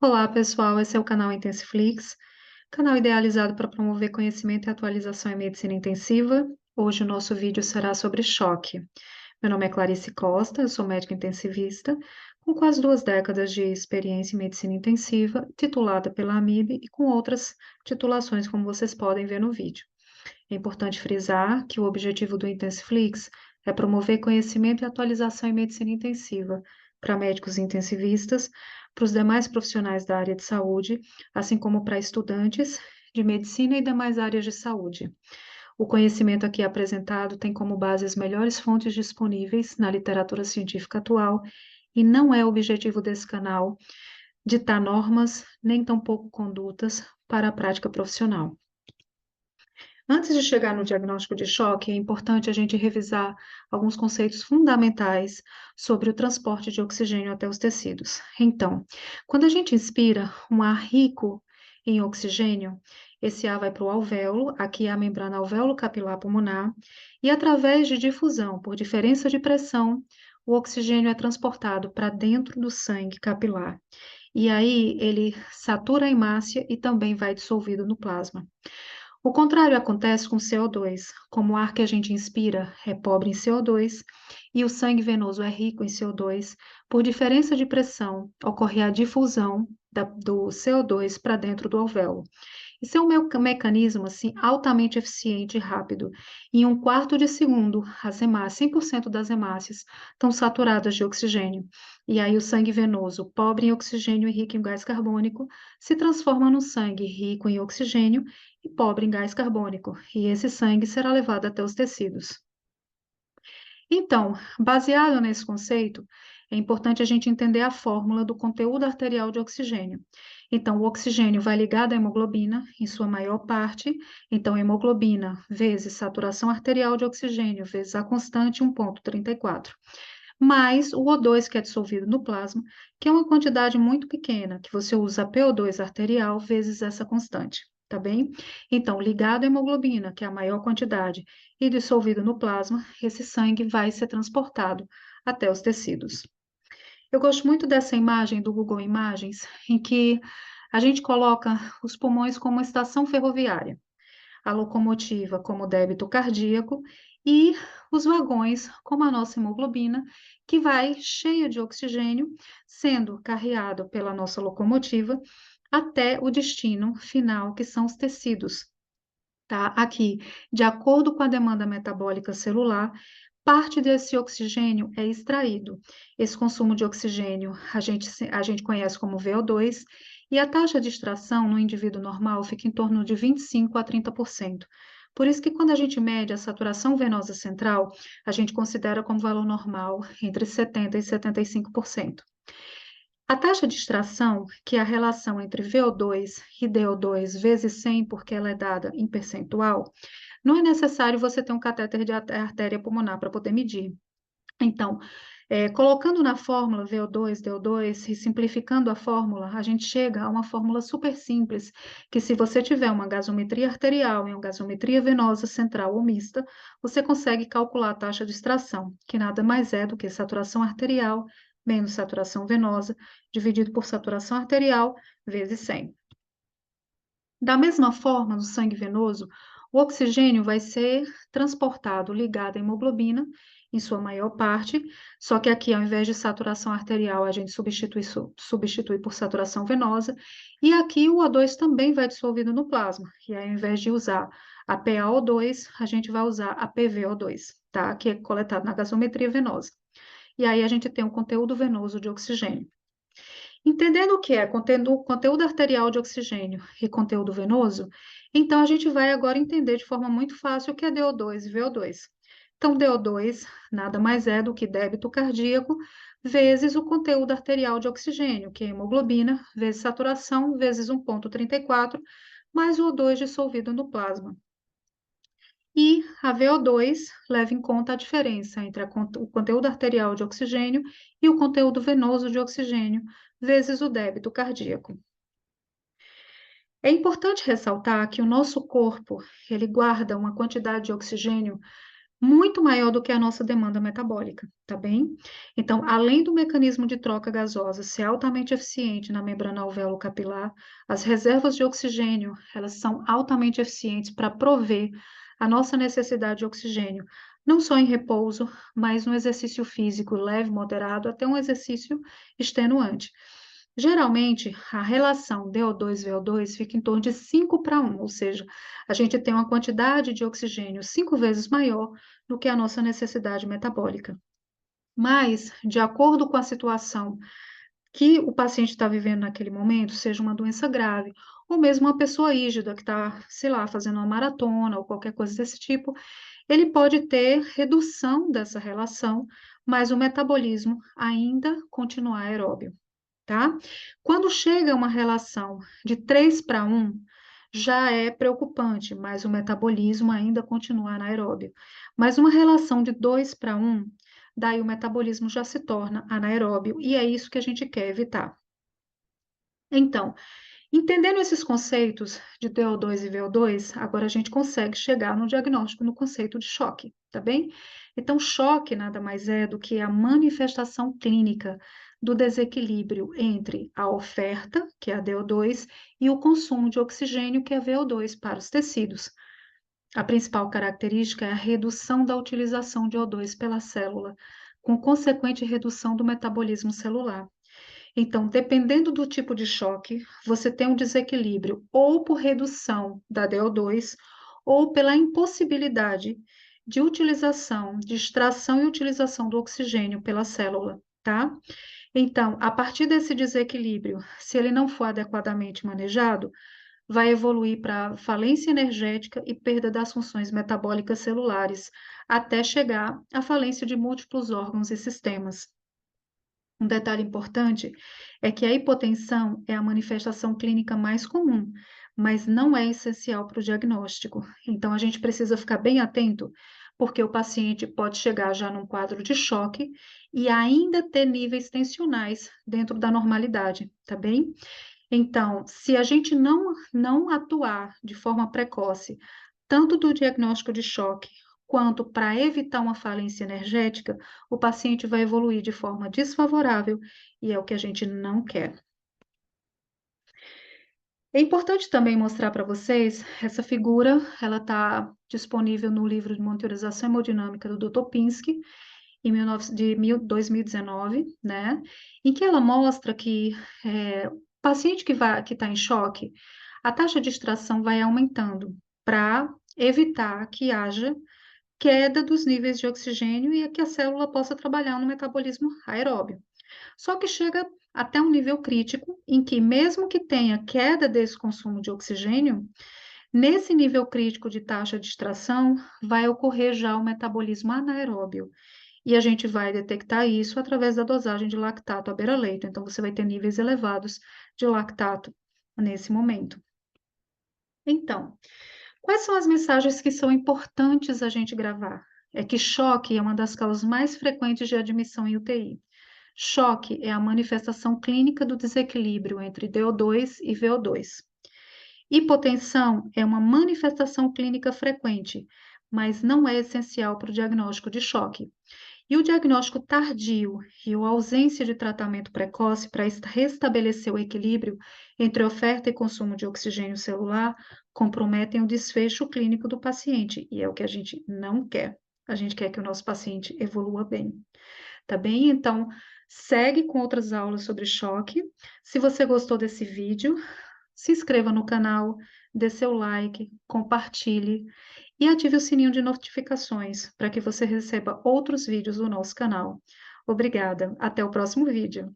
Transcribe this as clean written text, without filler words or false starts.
Olá, pessoal. Esse é o canal Intensiflix, canal idealizado para promover conhecimento e atualização em medicina intensiva. Hoje o nosso vídeo será sobre choque. Meu nome é Clarice Costa, eu sou médica intensivista, com quase 2 décadas de experiência em medicina intensiva, titulada pela AMIB e com outras titulações, como vocês podem ver no vídeo. É importante frisar que o objetivo do Intensiflix é promover conhecimento e atualização em medicina intensiva para médicos intensivistas, para os demais profissionais da área de saúde, assim como para estudantes de medicina e demais áreas de saúde. O conhecimento aqui apresentado tem como base as melhores fontes disponíveis na literatura científica atual e não é objetivo desse canal ditar normas, nem tampouco condutas para a prática profissional. Antes de chegar no diagnóstico de choque, é importante a gente revisar alguns conceitos fundamentais sobre o transporte de oxigênio até os tecidos. Então, quando a gente inspira um ar rico em oxigênio, esse ar vai para o alvéolo, aqui é a membrana alvéolo-capilar pulmonar, e através de difusão por diferença de pressão, o oxigênio é transportado para dentro do sangue capilar. E aí ele satura a hemácia e também vai dissolvido no plasma. O contrário acontece com CO2. Como o ar que a gente inspira é pobre em CO2 e o sangue venoso é rico em CO2, por diferença de pressão, ocorre a difusão do CO2 para dentro do alvéolo. Isso é um mecanismo assim, altamente eficiente e rápido. Em um quarto de segundo, 100% das hemácias estão saturadas de oxigênio. E aí o sangue venoso, pobre em oxigênio e rico em gás carbônico, se transforma num sangue rico em oxigênio e pobre em gás carbônico. E esse sangue será levado até os tecidos. Então, baseado nesse conceito, é importante a gente entender a fórmula do conteúdo arterial de oxigênio. Então, o oxigênio vai ligado à hemoglobina, em sua maior parte. Então, hemoglobina vezes saturação arterial de oxigênio vezes a constante 1,34. Mais o O2, que é dissolvido no plasma, que é uma quantidade muito pequena, que você usa PO2 arterial vezes essa constante. Tá bem? Então, ligado à hemoglobina, que é a maior quantidade, e dissolvido no plasma, esse sangue vai ser transportado até os tecidos. Eu gosto muito dessa imagem do Google Imagens, em que a gente coloca os pulmões como uma estação ferroviária, a locomotiva como débito cardíaco e os vagões como a nossa hemoglobina, que vai cheia de oxigênio, sendo carreado pela nossa locomotiva até o destino final, que são os tecidos. Tá? Aqui, de acordo com a demanda metabólica celular, parte desse oxigênio é extraído. Esse consumo de oxigênio a gente conhece como VO2, e a taxa de extração no indivíduo normal fica em torno de 25 a 30%. Por isso que quando a gente mede a saturação venosa central, a gente considera como valor normal entre 70 e 75%. A taxa de extração, que é a relação entre VO2 e DO2 vezes 100, porque ela é dada em percentual, não é necessário você ter um catéter de artéria pulmonar para poder medir. Então, colocando na fórmula VO2, DO2 e simplificando a fórmula, a gente chega a uma fórmula super simples, que se você tiver uma gasometria arterial e uma gasometria venosa central ou mista, você consegue calcular a taxa de extração, que nada mais é do que saturação arterial menos saturação venosa, dividido por saturação arterial vezes 100. Da mesma forma, no sangue venoso, o oxigênio vai ser transportado ligado à hemoglobina, em sua maior parte, só que aqui, ao invés de saturação arterial, a gente substitui por saturação venosa, e aqui o O2 também vai dissolvido no plasma, e aí, ao invés de usar a PaO2, a gente vai usar a PvO2, tá? Que é coletado na gasometria venosa. E aí a gente tem um conteúdo venoso de oxigênio. Entendendo o que é conteúdo arterial de oxigênio e conteúdo venoso, então a gente vai agora entender de forma muito fácil o que é DO2 e VO2. Então, DO2 nada mais é do que débito cardíaco vezes o conteúdo arterial de oxigênio, que é hemoglobina, vezes saturação, vezes 1,34, mais o O2 dissolvido no plasma. E a VO2 leva em conta a diferença entre o conteúdo arterial de oxigênio e o conteúdo venoso de oxigênio, vezes o débito cardíaco. É importante ressaltar que o nosso corpo, ele guarda uma quantidade de oxigênio muito maior do que a nossa demanda metabólica, tá bem? Então, além do mecanismo de troca gasosa ser altamente eficiente na membrana alvéolo-capilar, as reservas de oxigênio, elas são altamente eficientes para prover a nossa necessidade de oxigênio, não só em repouso, mas no exercício físico leve, moderado, até um exercício extenuante. Geralmente, a relação DO2-VO2 fica em torno de 5:1, ou seja, a gente tem uma quantidade de oxigênio 5 vezes maior do que a nossa necessidade metabólica. Mas, de acordo com a situação que o paciente está vivendo naquele momento, seja uma doença grave, ou mesmo uma pessoa rígida que está, sei lá, fazendo uma maratona ou qualquer coisa desse tipo, ele pode ter redução dessa relação, mas o metabolismo ainda continuar aeróbio, tá? Quando chega uma relação de 3:1, já é preocupante, mas o metabolismo ainda continua anaeróbio. Mas uma relação de 2:1, daí o metabolismo já se torna anaeróbio, e é isso que a gente quer evitar. Então, entendendo esses conceitos de DO2 e VO2, agora a gente consegue chegar no diagnóstico no conceito de choque, tá bem? Então, choque nada mais é do que a manifestação clínica do desequilíbrio entre a oferta, que é a DO2, e o consumo de oxigênio, que é a VO2, para os tecidos. A principal característica é a redução da utilização de O2 pela célula, com consequente redução do metabolismo celular. Então, dependendo do tipo de choque, você tem um desequilíbrio ou por redução da DO2 ou pela impossibilidade de utilização, de extração e utilização do oxigênio pela célula, tá? Então, a partir desse desequilíbrio, se ele não for adequadamente manejado, vai evoluir para falência energética e perda das funções metabólicas celulares, até chegar à falência de múltiplos órgãos e sistemas. Um detalhe importante é que a hipotensão é a manifestação clínica mais comum, mas não é essencial para o diagnóstico. Então, a gente precisa ficar bem atento, porque o paciente pode chegar já num quadro de choque e ainda ter níveis tensionais dentro da normalidade, tá bem? Então, se a gente não atuar de forma precoce, tanto do diagnóstico de choque, quanto para evitar uma falência energética, o paciente vai evoluir de forma desfavorável e é o que a gente não quer. É importante também mostrar para vocês essa figura, ela está disponível no livro de monitorização hemodinâmica do Dr. Pinsky, de 2019, né? Em que ela mostra que o paciente que está em choque, a taxa de extração vai aumentando para evitar que haja queda dos níveis de oxigênio e que a célula possa trabalhar no metabolismo aeróbio. Só que chega até um nível crítico em que, mesmo que tenha queda desse consumo de oxigênio, nesse nível crítico de taxa de extração, vai ocorrer já o metabolismo anaeróbio. E a gente vai detectar isso através da dosagem de lactato à beira-leito. Então, você vai ter níveis elevados de lactato nesse momento. Então, quais são as mensagens que são importantes a gente gravar? É que choque é uma das causas mais frequentes de admissão em UTI. Choque é a manifestação clínica do desequilíbrio entre DO2 e VO2. Hipotensão é uma manifestação clínica frequente, mas não é essencial para o diagnóstico de choque. E o diagnóstico tardio e a ausência de tratamento precoce para restabelecer o equilíbrio entre oferta e consumo de oxigênio celular comprometem o desfecho clínico do paciente, e é o que a gente não quer. A gente quer que o nosso paciente evolua bem, tá bem? Então, segue com outras aulas sobre choque. Se você gostou desse vídeo, se inscreva no canal, dê seu like, compartilhe e ative o sininho de notificações para que você receba outros vídeos do nosso canal. Obrigada, até o próximo vídeo.